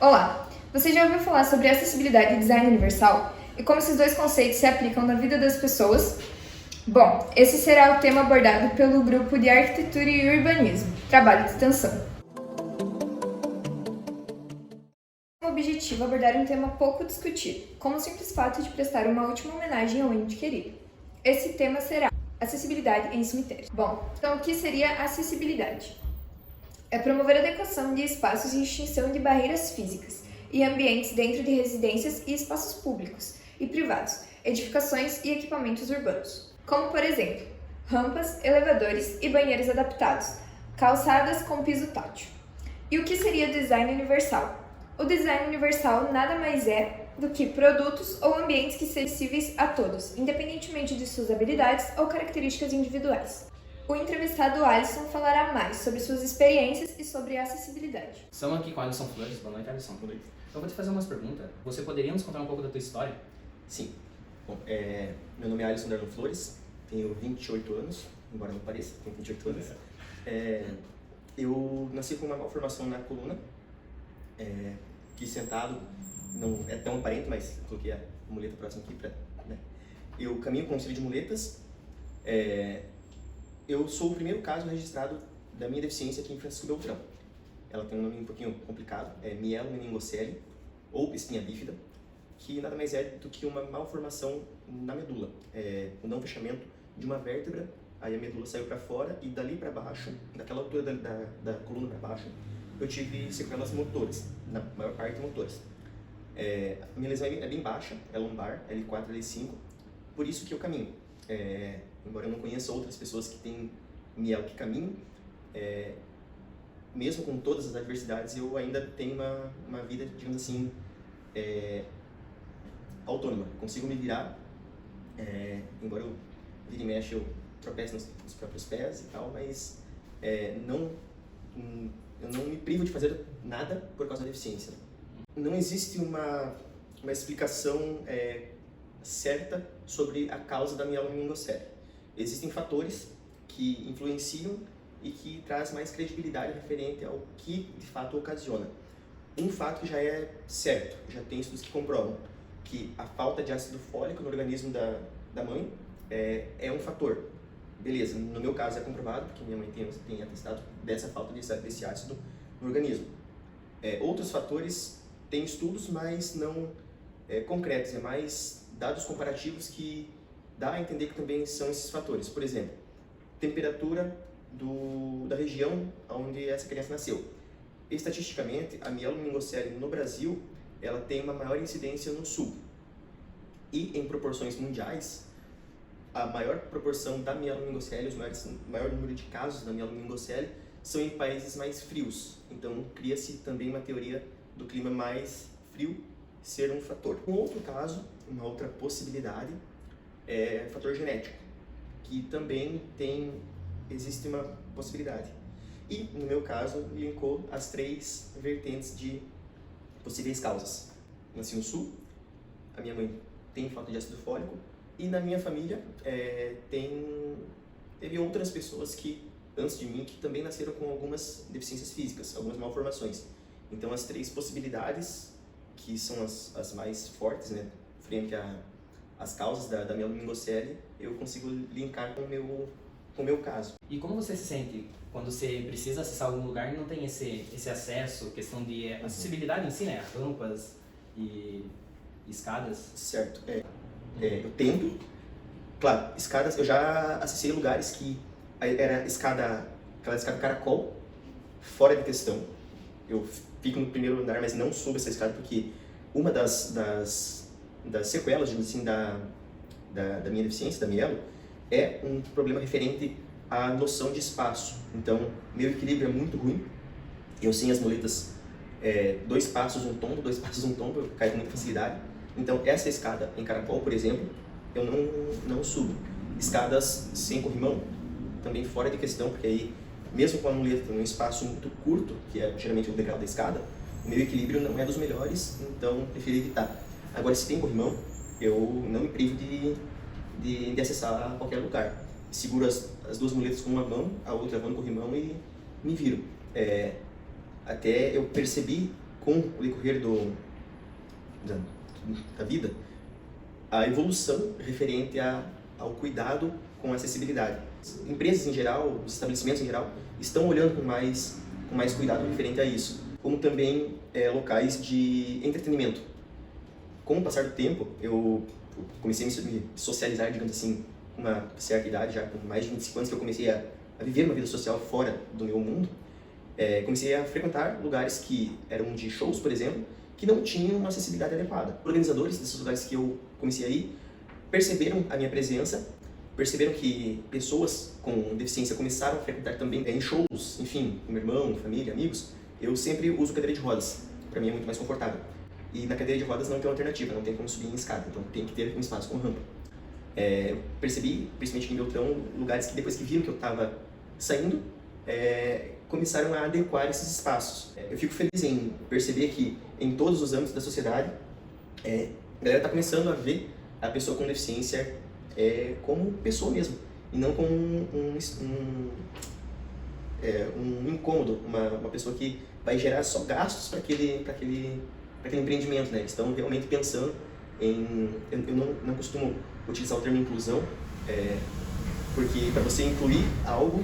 Olá! Você já ouviu falar sobre acessibilidade e design universal? E como esses dois conceitos se aplicam na vida das pessoas? Bom, esse será o tema abordado pelo Grupo de Arquitetura e Urbanismo, trabalho de extensão. O objetivo é abordar um tema pouco discutido, como o simples fato de prestar uma última homenagem ao ente querido. Esse tema será acessibilidade em cemitérios. Bom, então o que seria acessibilidade? É promover a adequação de espaços e extinção de barreiras físicas e ambientes dentro de residências e espaços públicos e privados, edificações e equipamentos urbanos, como, por exemplo, rampas, elevadores e banheiros adaptados, calçadas com piso tátil. E o que seria design universal? O design universal nada mais é do que produtos ou ambientes que sejam acessíveis a todos, independentemente de suas habilidades ou características individuais. O entrevistado Alisson falará mais sobre suas experiências e sobre a acessibilidade. Estamos aqui com Alisson Flores. Boa noite, Alisson. Boa noite. Eu vou te fazer umas perguntas. Você poderia nos contar um pouco da tua história? Sim. Bom, meu nome é Alisson Darlan Flores, tenho 28 anos, embora não pareça, tenho 28 anos. Eu nasci com uma malformação na coluna, que sentado não é tão aparente, mas eu coloquei a muleta próxima aqui para... Né? Eu caminho com auxílio de muletas. Eu sou o primeiro caso registrado da minha deficiência aqui em Francisco Beltrão. Ela tem um nome um pouquinho complicado, é mielomeningocele, ou espinha bífida, que nada mais é do que uma malformação na medula. O não fechamento de uma vértebra, aí a medula saiu para fora e dali para baixo, daquela altura da coluna para baixo, eu tive sequelas motoras, na maior parte motoras. A minha lesão é bem baixa, é lombar, L4, L5, por isso que eu caminho. Embora eu não conheça outras pessoas que têm miel que caminham, mesmo com todas as adversidades, eu ainda tenho uma vida, digamos assim, autônoma. Consigo me virar, embora eu vira e mexe, eu tropeço nos próprios pés e tal, mas eu não me privo de fazer nada por causa da deficiência. Não existe uma explicação certa sobre a causa da mielomeningocele. Existem fatores que influenciam e que traz mais credibilidade referente ao que de fato ocasiona. Um fato que já é certo, já tem estudos que comprovam que a falta de ácido fólico no organismo da mãe é um fator. Beleza, no meu caso é comprovado, porque minha mãe tem atestado dessa falta desse ácido no organismo. Outros fatores têm estudos, mas não concretos, é mais dados comparativos que dá a entender que também são esses fatores. Por exemplo, temperatura da região onde essa criança nasceu. Estatisticamente, a mielomeningocele no Brasil, ela tem uma maior incidência no sul. E em proporções mundiais, a maior proporção da mielomeningocele, o maior número de casos da mielomeningocele são em países mais frios. Então, cria-se também uma teoria do clima mais frio ser um fator. Um outro caso, uma outra possibilidade, é fator genético, que também existe uma possibilidade. E, no meu caso, linkou as 3 vertentes de possíveis causas. Nasci no sul, a minha mãe tem falta de ácido fólico, e na minha família teve outras pessoas que, antes de mim, que também nasceram com algumas deficiências físicas, algumas malformações. Então, as 3 possibilidades, que são as mais fortes, né, frente às causas da mielomeningocele, eu consigo linkar com o meu caso. E como você se sente quando você precisa acessar algum lugar e não tem esse acesso, questão de acessibilidade em si, né? Rampas e escadas? Certo. Eu tento. Claro, escadas, eu já acessei lugares que era aquela escada caracol, fora de questão. Eu fico no primeiro andar, mas não subo essa escada porque uma das sequelas, digamos assim, da minha deficiência, da mielo, é um problema referente à noção de espaço. Então, meu equilíbrio é muito ruim. Eu sem as muletas, 2 passos, um tombo, 2 passos, um tombo, eu caio com muita facilidade. Então, essa escada em caracol, por exemplo, eu não subo. Escadas sem corrimão, também fora de questão, porque aí, mesmo com a muleta num espaço muito curto, que é geralmente o degrau da escada, o meu equilíbrio não é dos melhores, então prefiro evitar. Agora, se tem corrimão, eu não me privo de acessar a qualquer lugar. Seguro as 2 muletas com uma mão, a outra mão no corrimão e me viro. Até eu percebi com o decorrer da vida, a evolução referente ao cuidado com a acessibilidade. Empresas em geral, os estabelecimentos em geral, estão olhando com mais cuidado referente a isso, como também locais de entretenimento. Com o passar do tempo, eu comecei a me socializar, digamos assim, com uma certa idade, já com mais de 25 anos que eu comecei a viver uma vida social fora do meu mundo. Comecei a frequentar lugares que eram de shows, por exemplo, que não tinham uma acessibilidade adequada. Organizadores desses lugares que eu comecei a ir perceberam a minha presença, perceberam que pessoas com deficiência começaram a frequentar também em shows, enfim, com meu irmão, família, amigos. Eu sempre uso cadeira de rodas, para mim é muito mais confortável. E na cadeira de rodas não tem alternativa, não tem como subir em escada, então tem que ter um espaço com rampa. Percebi, principalmente em Beltrão, lugares que depois que viram que eu estava saindo, começaram a adequar esses espaços. Eu fico feliz em perceber que em todos os âmbitos da sociedade, a galera está começando a ver a pessoa com deficiência como pessoa mesmo, e não como um incômodo, uma pessoa que vai gerar só gastos para aquele empreendimento, né? Eles estão realmente pensando em... Eu não costumo utilizar o termo inclusão, porque para você incluir algo,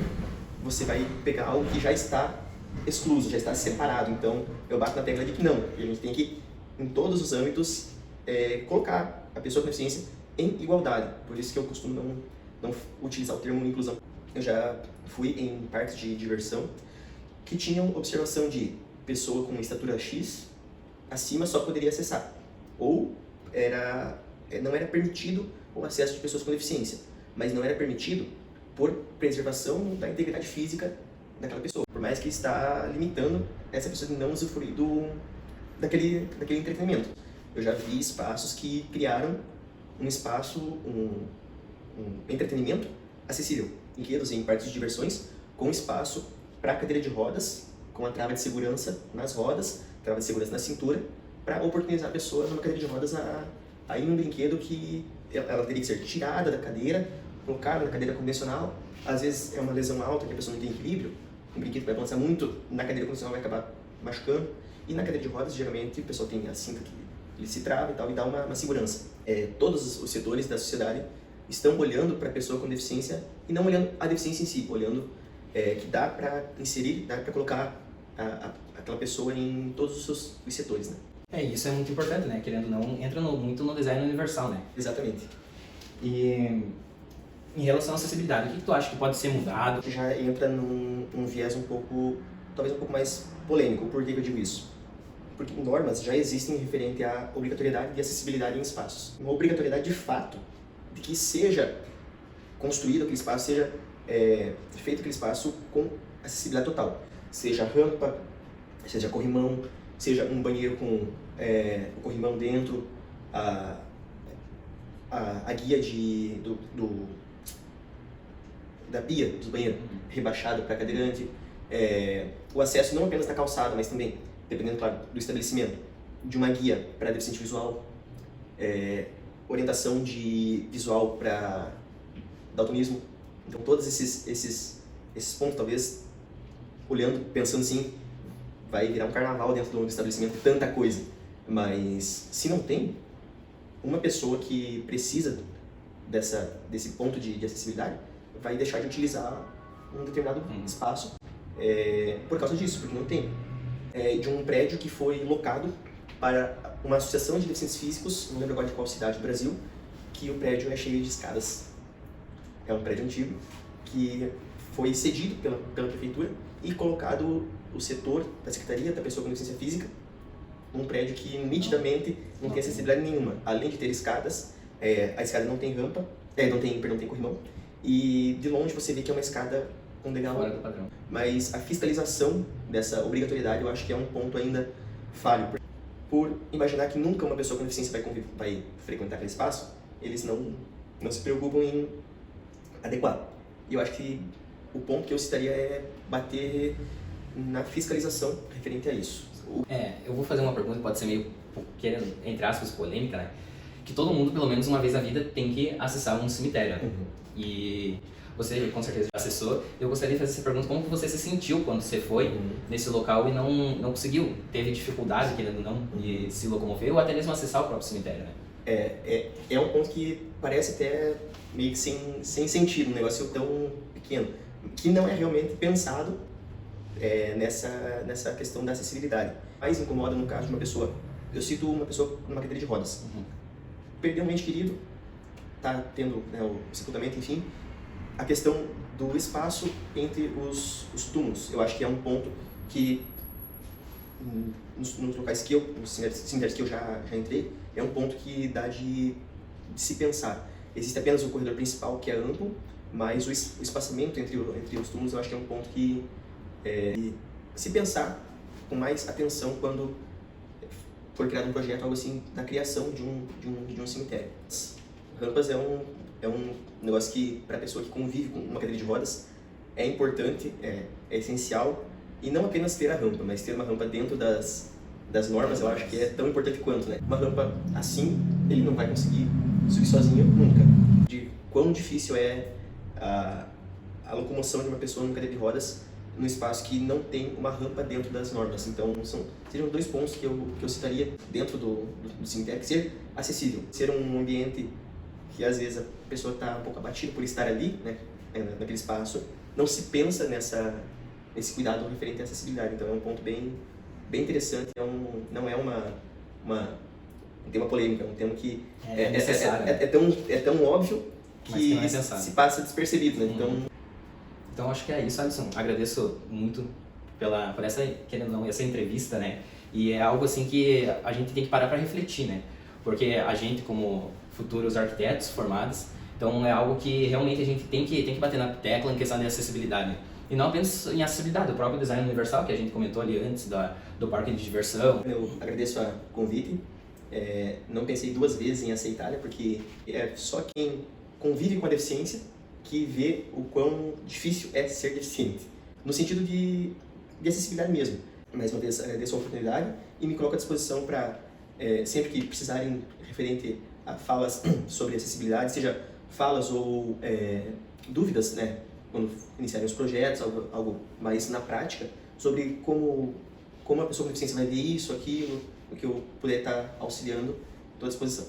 você vai pegar algo que já está excluso, já está separado. Então, eu bato na tecla de que não, a gente tem que, em todos os âmbitos, colocar a pessoa com deficiência em igualdade. Por isso que eu costumo não utilizar o termo inclusão. Eu já fui em parques de diversão que tinham observação de pessoa com estatura X acima só poderia acessar. Ou não era permitido o acesso de pessoas com deficiência, mas não era permitido por preservação da integridade física daquela pessoa. Por mais que está limitando essa pessoa de não usufruir daquele entretenimento. Eu já vi espaços que criaram um espaço, um entretenimento acessível. Brinquedos em parques de diversões com espaço para cadeira de rodas, com a trava de segurança nas rodas, trava de segurança na cintura, para oportunizar a pessoa numa cadeira de rodas a ir num brinquedo que ela teria que ser tirada da cadeira, colocada na cadeira convencional. Às vezes é uma lesão alta que a pessoa não tem equilíbrio, um brinquedo vai balançar muito, na cadeira convencional vai acabar machucando, e na cadeira de rodas geralmente o pessoal tem a cinta que ele se trava e tal, e dá uma segurança. Todos os setores da sociedade estão olhando para a pessoa com deficiência e não olhando a deficiência em si, olhando que dá para inserir, dá para colocar aquela pessoa em todos os setores, né? Isso é muito importante, né? Querendo ou não, entra muito no design universal, né? Exatamente. E em relação à acessibilidade, o que tu acha que pode ser mudado? Já entra num viés talvez um pouco mais polêmico. Por que eu digo isso? Porque normas já existem referente à obrigatoriedade de acessibilidade em espaços. Uma obrigatoriedade de fato, de que seja construído aquele espaço, seja feito aquele espaço com acessibilidade total. Seja rampa, seja corrimão, seja um banheiro com o corrimão dentro, a guia da pia dos banheiros rebaixada para cadeirante, o acesso não apenas na calçada, mas também, dependendo, claro, do estabelecimento, de uma guia para deficiente visual, orientação de visual para daltonismo. Então, todos esses pontos, talvez, olhando, pensando assim, vai virar um carnaval dentro do estabelecimento, tanta coisa. Mas, se não tem, uma pessoa que precisa desse ponto de acessibilidade vai deixar de utilizar um determinado espaço por causa disso, porque não tem. De um prédio que foi locado para uma associação de deficientes físicos, não lembro agora de qual cidade do Brasil, que o prédio é cheio de escadas. É um prédio antigo que foi cedido pela prefeitura e colocado o setor da secretaria da pessoa com deficiência física num prédio que nitidamente não tem acessibilidade nenhuma. Além de ter escadas, a escada não tem rampa, não tem corrimão, e de longe você vê que é uma escada com degrau fora do padrão. Mas a fiscalização dessa obrigatoriedade eu acho que é um ponto ainda falho. Por imaginar que nunca uma pessoa com deficiência vai frequentar aquele espaço, eles não se preocupam em adequar. E eu acho que o ponto que eu citaria é bater na fiscalização referente a isso. Eu vou fazer uma pergunta que pode ser meio, querendo, entre aspas, polêmica, né? Que todo mundo, pelo menos uma vez na vida, tem que acessar um cemitério, né? E Você com certeza já acessou. Eu gostaria de fazer essa pergunta, como que você se sentiu quando você foi nesse local e não conseguiu, teve dificuldade, querendo ou não, de se locomover ou até mesmo acessar o próprio cemitério, né? É um ponto que parece até meio que sem sentido, um negócio tão pequeno, que não é realmente pensado nessa questão da acessibilidade. Mais incomoda no caso de uma pessoa, eu cito uma pessoa numa cadeira de rodas, perdeu um ente querido, tá tendo, né, o sepultamento, enfim, a questão do espaço entre os túmulos, eu acho que é um ponto que nos locais nos cemitérios que eu já entrei, é um ponto que dá de se pensar. Existe apenas o corredor principal, que é amplo, mas o espaçamento entre os túmulos eu acho que é um ponto que se pensar com mais atenção quando for criado um projeto, algo assim, na criação de um cemitério. Rampas é um negócio que, para a pessoa que convive com uma cadeira de rodas, é importante, é essencial, e não apenas ter a rampa, mas ter uma rampa dentro das normas, eu acho que é tão importante quanto, né? Uma rampa assim, ele não vai conseguir subir sozinho nunca. De quão difícil é a locomoção de uma pessoa numa cadeira de rodas num espaço que não tem uma rampa dentro das normas. Então, seriam 2 pontos que eu citaria dentro do cemitério: ser acessível, ser um ambiente que às vezes a pessoa está um pouco abatida por estar ali, né, naquele espaço, não se pensa nesse cuidado referente à acessibilidade. Então é um ponto bem interessante, não é um tema polêmico, é um tema que é tão óbvio que se passa despercebido, né? Então acho que é isso, Alisson. Agradeço muito por essa, querendo ou não, essa entrevista, né? E é algo assim que a gente tem que parar para refletir, né? Porque a gente, como futuros arquitetos formados, então é algo que realmente a gente tem que bater na tecla em questão de acessibilidade. E não apenas em acessibilidade, o próprio design universal, que a gente comentou ali antes do parque de diversão. Eu agradeço o convite, não pensei 2 vezes em aceitar, né, porque é só quem convive com a deficiência que vê o quão difícil é ser deficiente, no sentido de acessibilidade mesmo. Mais uma vez, agradeço a oportunidade e me coloco à disposição para, sempre que precisarem referente a falas sobre acessibilidade, seja falas ou dúvidas, né, quando iniciarem os projetos, algo mais na prática, sobre como a pessoa com deficiência vai ver isso, aquilo, o que eu puder estar auxiliando, estou à disposição.